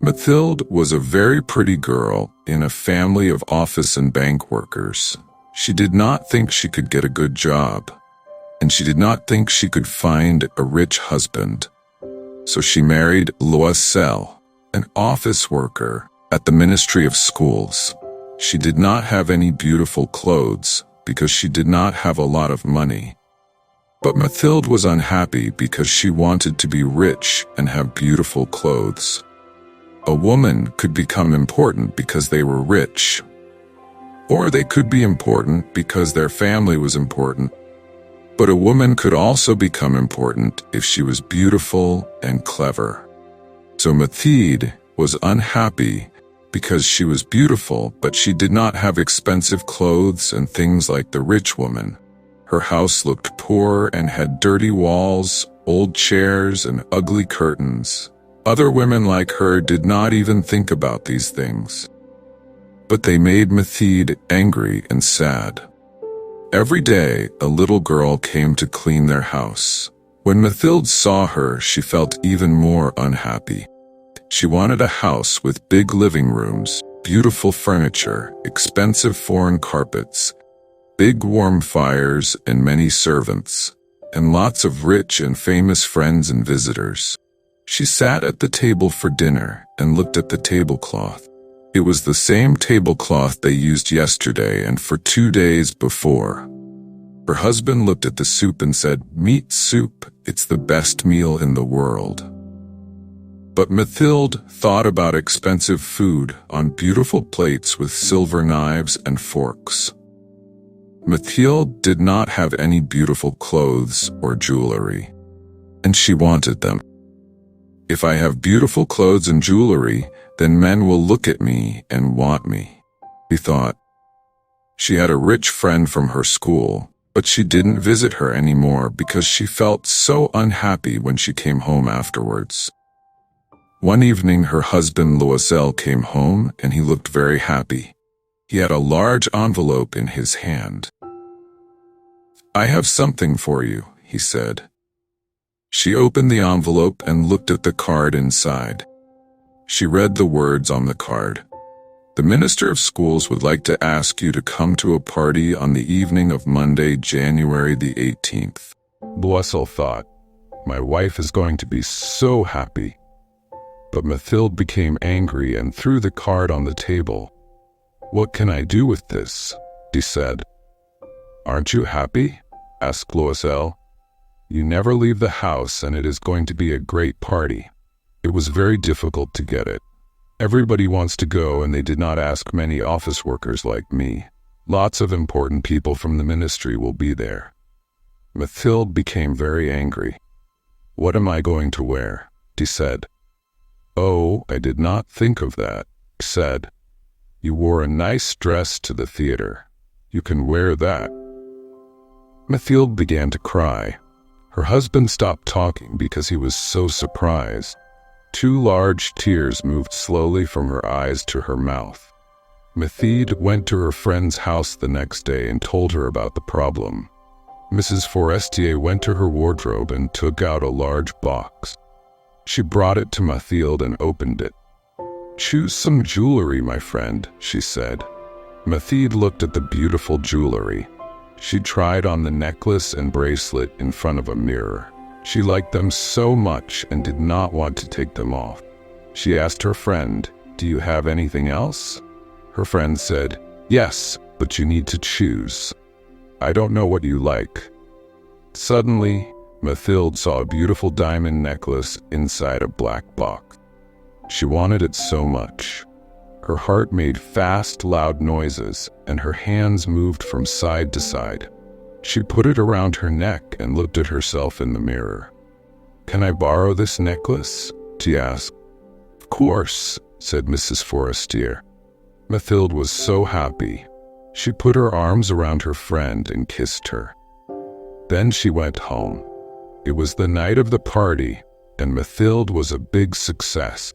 Mathilde was a very pretty girl in a family of office and bank workers. She did not think she could get a good job, and she did not think she could find a rich husband. So she married Loisel, an office worker at the Ministry of Schools. She did not have any beautiful clothes because she did not have a lot of money. But Mathilde was unhappy because she wanted to be rich and have beautiful clothes. A woman could become important because they were rich, or they could be important because their family was important. But a woman could also become important if she was beautiful and clever. So Mathilde was unhappy because she was beautiful, but she did not have expensive clothes and things like the rich woman. Her house looked poor and had dirty walls, old chairs, and ugly curtains. Other women like her did not even think about these things. But they made Mathilde angry and sad. Every day, a little girl came to clean their house. When Mathilde saw her, she felt even more unhappy. She wanted a house with big living rooms, beautiful furniture, expensive foreign carpets, big warm fires, and many servants, and lots of rich and famous friends and visitors. She sat at the table for dinner and looked at the tablecloth. It was the same tablecloth they used yesterday and for 2 days before. Her husband looked at the soup and said, "Meat soup, it's the best meal in the world." But Mathilde thought about expensive food on beautiful plates with silver knives and forks. Mathilde did not have any beautiful clothes or jewelry, and she wanted them. If I have beautiful clothes and jewelry, then men will look at me and want me, she thought. She had a rich friend from her school, but she didn't visit her anymore because she felt so unhappy when she came home afterwards. One evening, her husband Loisel came home and he looked very happy. He had a large envelope in his hand. "I have something for you," he said. She opened the envelope and looked at the card inside. She read the words on the card. "The Minister of Schools would like to ask you to come to a party on the evening of Monday, January the 18th. Loisel thought, "My wife is going to be so happy." But Mathilde became angry and threw the card on the table. "What can I do with this?" she said. "Aren't you happy?" asked Loisel. "You never leave the house and it is going to be a great party." It was very difficult to get it. Everybody wants to go and they did not ask many office workers like me. Lots of important people from the ministry will be there. Mathilde became very angry. "What am I going to wear?" she said. "Oh, I did not think of that," he said. "You wore a nice dress to the theater. You can wear that." Mathilde began to cry. Her husband stopped talking because he was so surprised. 2 large tears moved slowly from her eyes to her mouth. Mathilde went to her friend's house the next day and told her about the problem. Mrs. Forestier went to her wardrobe and took out a large box. She brought it to Mathilde and opened it. "Choose some jewelry, my friend," she said. Mathilde looked at the beautiful jewelry. She tried on the necklace and bracelet in front of a mirror. She liked them so much and did not want to take them off. She asked her friend, "Do you have anything else?" Her friend said, "Yes, but you need to choose. I don't know what you like." Suddenly, Mathilde saw a beautiful diamond necklace inside a black box. She wanted it so much. Her heart made fast, loud noises, and her hands moved from side to side. She put it around her neck and looked at herself in the mirror. "Can I borrow this necklace?" she asked. "Of course," said Mrs. Forestier. Mathilde was so happy. She put her arms around her friend and kissed her. Then she went home. It was the night of the party, and Mathilde was a big success.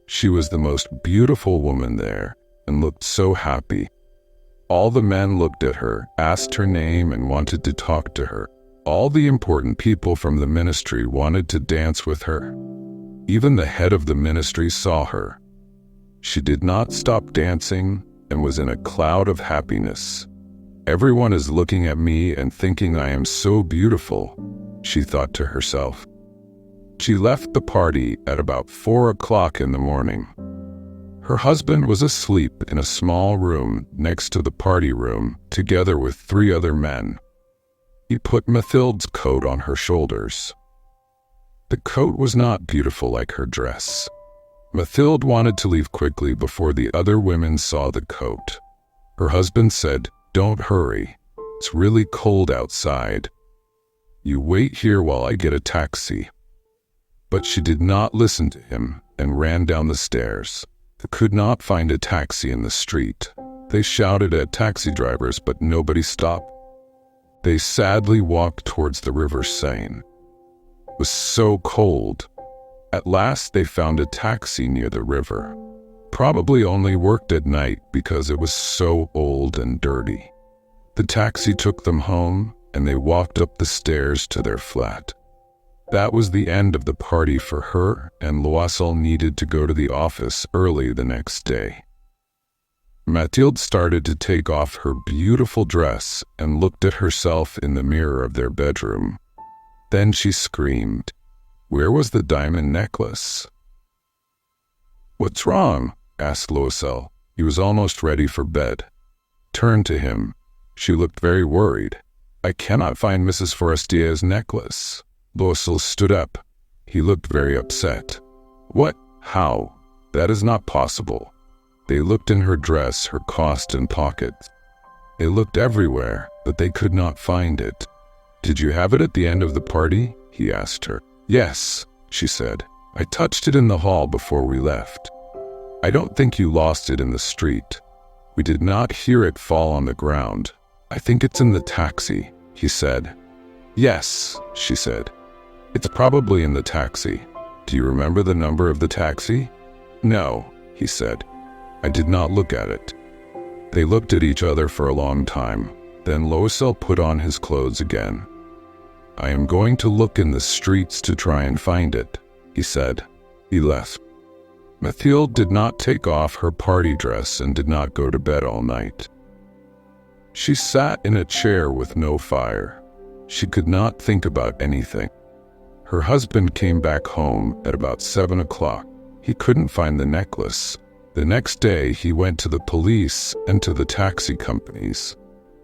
She was the most beautiful woman there and looked so happy. All the men looked at her, asked her name, and wanted to talk to her. All the important people from the ministry wanted to dance with her. Even the head of the ministry saw her. She did not stop dancing and was in a cloud of happiness. "Everyone is looking at me and thinking I am so beautiful," she thought to herself. She left the party at about 4 o'clock in the morning. Her husband was asleep in a small room next to the party room, together with 3 other men. He put Mathilde's coat on her shoulders. The coat was not beautiful like her dress. Mathilde wanted to leave quickly before the other women saw the coat. Her husband said, "Don't hurry. It's really cold outside. You wait here while I get a taxi." But she did not listen to him and ran down the stairs. They could not find a taxi in the street. They shouted at taxi drivers, but nobody stopped. They sadly walked towards the river Seine. It was so cold. At last they found a taxi near the river. Probably only worked at night because it was so old and dirty. The taxi took them home, and they walked up the stairs to their flat. That was the end of the party for her, and Loisel needed to go to the office early the next day. Mathilde started to take off her beautiful dress and looked at herself in the mirror of their bedroom. Then she screamed. Where was the diamond necklace? "What's wrong?" asked Loisel. He was almost ready for bed. Turned to him. She looked very worried. "I cannot find Mrs. Forestier's necklace." Loisel stood up. He looked very upset. "What? How? That is not possible." They looked in her dress, her cost, and pockets. They looked everywhere, but they could not find it. "Did you have it at the end of the party?" he asked her. "Yes," she said. "I touched it in the hall before we left." "I don't think you lost it in the street. We did not hear it fall on the ground. I think it's in the taxi," he said. "Yes," she said. "It's probably in the taxi. Do you remember the number of the taxi?" "No," he said. "I did not look at it." They looked at each other for a long time. Then Loisel put on his clothes again. "I am going to look in the streets to try and find it," he said. He left. Mathilde did not take off her party dress and did not go to bed all night. She sat in a chair with no fire. She could not think about anything. Her husband came back home at about 7 o'clock. He couldn't find the necklace. The next day he went to the police and to the taxi companies.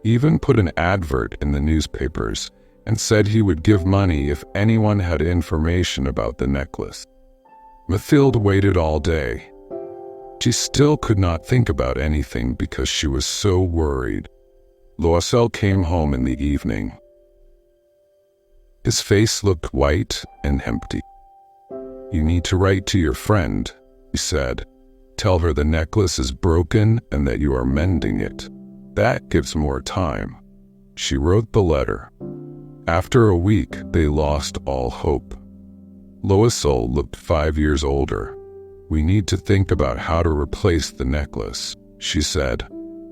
He even put an advert in the newspapers and said he would give money if anyone had information about the necklace. Mathilde waited all day. She still could not think about anything because she was so worried. Loisel came home in the evening. His face looked white and empty. "You need to write to your friend," he said. "Tell her the necklace is broken and that you are mending it. That gives more time." She wrote the letter. After a week, they lost all hope. Loisel looked 5 years older. "We need to think about how to replace the necklace," she said.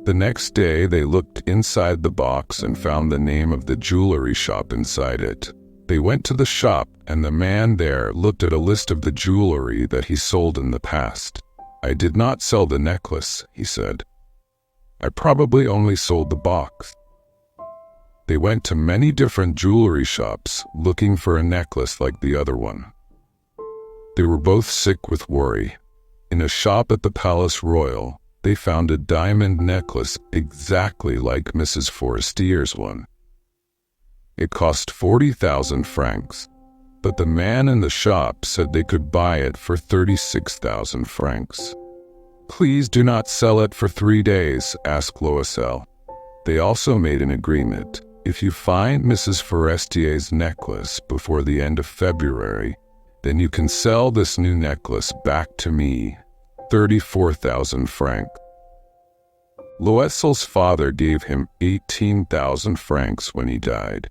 The next day, they looked inside the box and found the name of the jewelry shop inside it. They went to the shop, and the man there looked at a list of the jewelry that he sold in the past. "I did not sell the necklace," he said. "I probably only sold the box." They went to many different jewelry shops looking for a necklace like the other one. They were both sick with worry. In a shop at the Palace Royal, they found a diamond necklace exactly like Mrs. Forestier's one. It cost 40,000 francs, but the man in the shop said they could buy it for 36,000 francs. "Please do not sell it for 3 days, asked Loisel. They also made an agreement. If you find Mrs. Forestier's necklace before the end of February, then you can sell this new necklace back to me, 34,000 francs. Loisel's father gave him 18,000 francs when he died.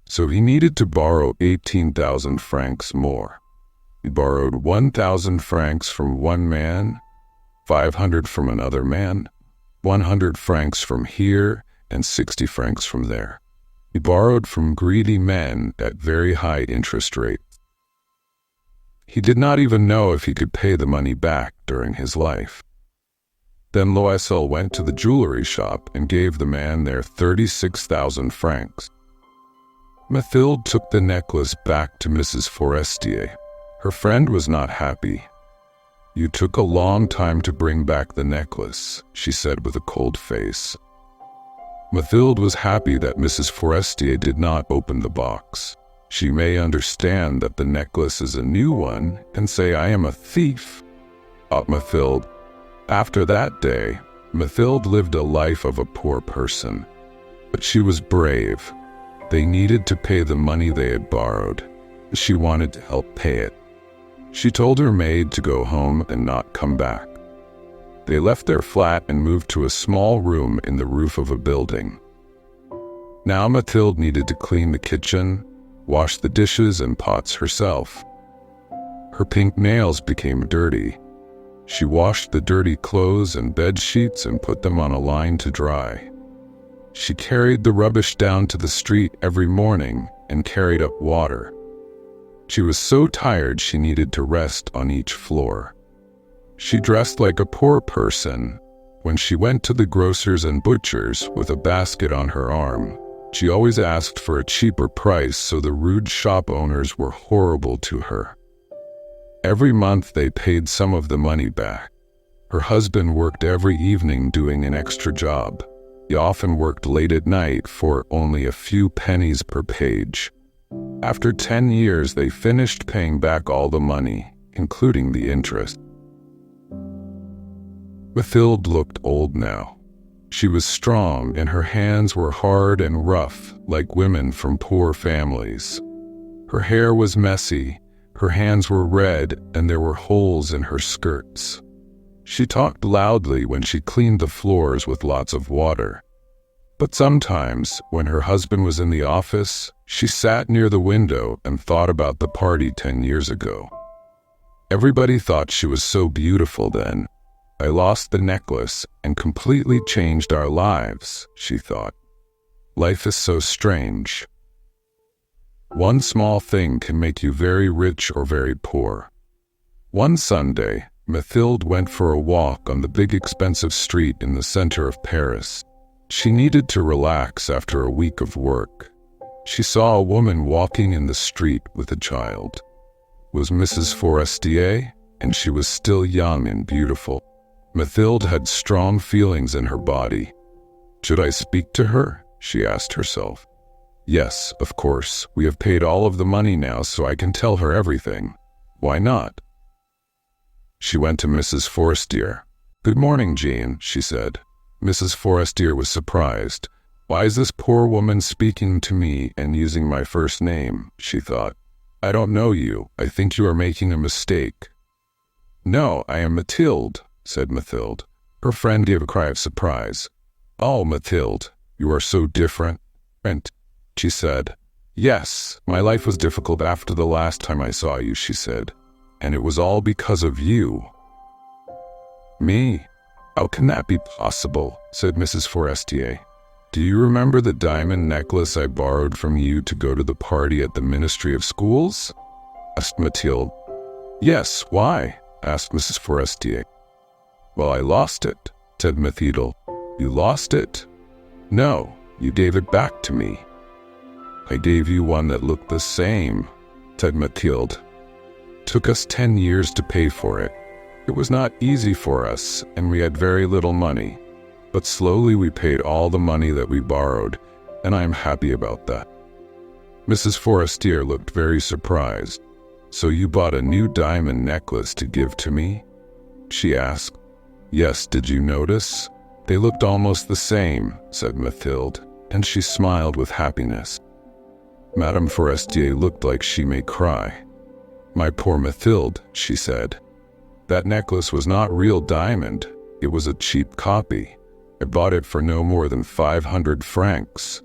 So he needed to borrow 18,000 francs more. He borrowed 1,000 francs from one man, 500 from another man, 100 francs from here, and 60 francs from there. He borrowed from greedy men at very high interest rates. He did not even know if he could pay the money back during his life. Then Loisel went to the jewelry shop and gave the man their 36,000 francs. Mathilde took the necklace back to Mrs. Forestier. Her friend was not happy. "You took a long time to bring back the necklace," she said with a cold face. Mathilde was happy that Mrs. Forestier did not open the box. She may understand that the necklace is a new one and say, "I am a thief," thought Mathilde. After that day, Mathilde lived a life of a poor person. But she was brave. They needed to pay the money they had borrowed. She wanted to help pay it. She told her maid to go home and not come back. They left their flat and moved to a small room in the roof of a building. Now Mathilde needed to clean the kitchen, wash the dishes and pots herself. Her pink nails became dirty. She washed the dirty clothes and bed sheets and put them on a line to dry. She carried the rubbish down to the street every morning and carried up water. She was so tired she needed to rest on each floor. She dressed like a poor person. When she went to the grocers and butchers with a basket on her arm, she always asked for a cheaper price, so the rude shop owners were horrible to her. Every month they paid some of the money back. Her husband worked every evening doing an extra job. He often worked late at night for only a few pennies per page. After 10 years, they finished paying back all the money, including the interest. Mathilde looked old now. She was strong and her hands were hard and rough, like women from poor families. Her hair was messy, her hands were red, and there were holes in her skirts. She talked loudly when she cleaned the floors with lots of water. But sometimes, when her husband was in the office, she sat near the window and thought about the party 10 years ago. Everybody thought she was so beautiful then. "I lost the necklace and completely changed our lives," she thought. "Life is so strange. One small thing can make you very rich or very poor." One Sunday, Mathilde went for a walk on the big expensive street in the center of Paris. She needed to relax after a week of work. She saw a woman walking in the street with a child. It was Mrs. Forestier, and she was still young and beautiful. Mathilde had strong feelings in her body. "Should I speak to her?" she asked herself. "Yes, of course. We have paid all of the money now, so I can tell her everything. Why not?" She went to Mrs. Forestier. "Good morning, Jean," she said. Mrs. Forestier was surprised. "Why is this poor woman speaking to me and using my first name?" she thought. "I don't know you. I think you are making a mistake." "No, I am Mathilde," said Mathilde. Her friend gave a cry of surprise. "Oh, Mathilde, you are so different," she said. "Yes, my life was difficult after the last time I saw you," she said. "And it was all because of you." "Me? How can that be possible?" said Mrs. Forestier. "Do you remember the diamond necklace I borrowed from you to go to the party at the Ministry of Schools?" asked Mathilde. "Yes, why?" asked Mrs. Forestier. "Well, I lost it," said Mathilde. "You lost it?" "No, you gave it back to me." "I gave you one that looked the same," said Mathilde. "Took us 10 years to pay for it. It was not easy for us, and we had very little money. But slowly we paid all the money that we borrowed, and I am happy about that." Mrs. Forestier looked very surprised. "So you bought a new diamond necklace to give to me?" she asked. "Yes, did you notice? They looked almost the same," said Mathilde, and she smiled with happiness. Madame Forestier looked like she may cry. "My poor Mathilde," she said. "That necklace was not real diamond. It was a cheap copy. I bought it for no more than 500 francs.